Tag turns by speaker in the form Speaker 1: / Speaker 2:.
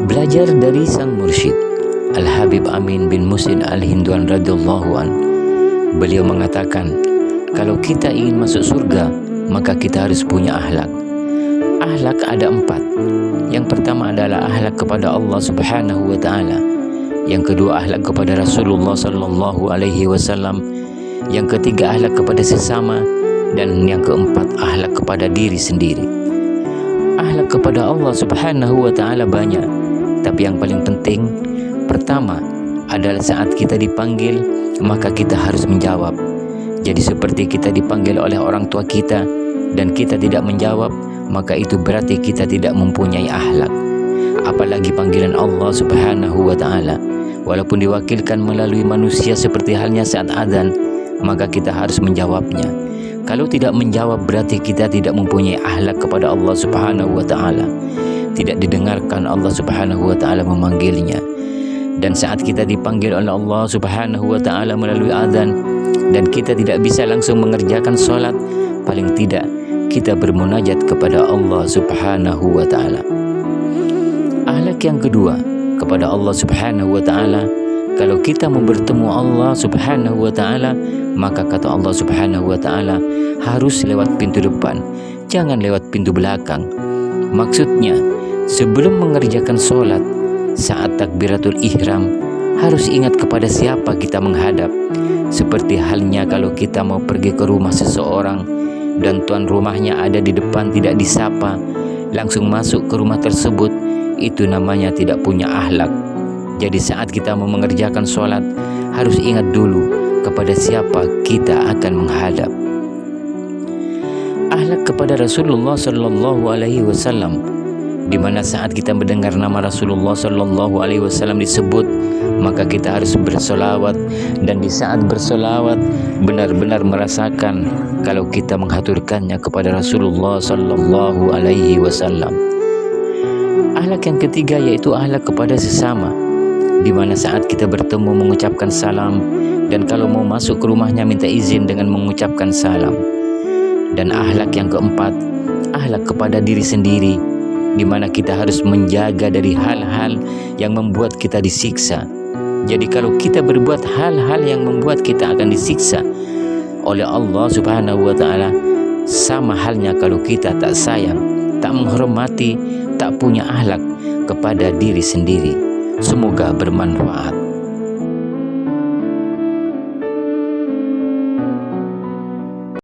Speaker 1: Belajar dari sang mursyid Al-Habib Amin bin Muhsin Al-Hindwan radhiyallahu an. Beliau mengatakan, kalau kita ingin masuk surga, maka kita harus punya akhlak. Akhlak ada 4. Yang pertama adalah akhlak kepada Allah Subhanahu wa taala. Yang kedua akhlak kepada Rasulullah sallallahu alaihi wasallam. Yang ketiga akhlak kepada sesama, dan yang keempat akhlak kepada diri sendiri. Akhlak kepada Allah Subhanahu wa taala banyak, tapi yang paling penting pertama adalah saat kita dipanggil, maka kita harus menjawab. Jadi seperti kita dipanggil oleh orang tua kita dan kita tidak menjawab, maka itu berarti kita tidak mempunyai akhlak. Apalagi panggilan Allah Subhanahu wa taala, walaupun diwakilkan melalui manusia seperti halnya saat adzan, maka kita harus menjawabnya. Kalau tidak menjawab berarti kita tidak mempunyai akhlak kepada Allah Subhanahu wa taala. Tidak didengarkan Allah Subhanahu wa taala memanggilnya. Dan saat kita dipanggil oleh Allah Subhanahu wa taala melalui adzan dan kita tidak bisa langsung mengerjakan sholat, paling tidak kita bermunajat kepada Allah Subhanahu wa taala. Akhlak yang kedua kepada Allah Subhanahu wa taala, kalau kita mau bertemu Allah Subhanahu wa taala, maka kata Allah Subhanahu wa taala harus lewat pintu depan, jangan lewat pintu belakang. Maksudnya, sebelum mengerjakan sholat, saat takbiratul ihram, harus ingat kepada siapa kita menghadap. Seperti halnya kalau kita mau pergi ke rumah seseorang dan tuan rumahnya ada di depan tidak disapa, langsung masuk ke rumah tersebut, itu namanya tidak punya akhlak. Jadi saat kita mau mengerjakan sholat, harus ingat dulu kepada siapa kita akan menghadap. Akhlak kepada Rasulullah sallallahu alaihi wasallam, di mana saat kita mendengar nama Rasulullah sallallahu alaihi wasallam disebut, maka kita harus bersolawat, dan di saat bersolawat benar-benar merasakan kalau kita menghaturkannya kepada Rasulullah sallallahu alaihi wasallam. Akhlak yang ketiga yaitu akhlak kepada sesama, di mana saat kita bertemu mengucapkan salam, dan kalau mau masuk ke rumahnya minta izin dengan mengucapkan salam. Dan akhlak yang keempat, akhlak kepada diri sendiri, di mana kita harus menjaga dari hal-hal yang membuat kita disiksa. Jadi kalau kita berbuat hal-hal yang membuat kita akan disiksa oleh Allah Subhanahu wa taala, sama halnya kalau kita tak sayang, tak menghormati, tak punya akhlak kepada diri sendiri. Semoga bermanfaat.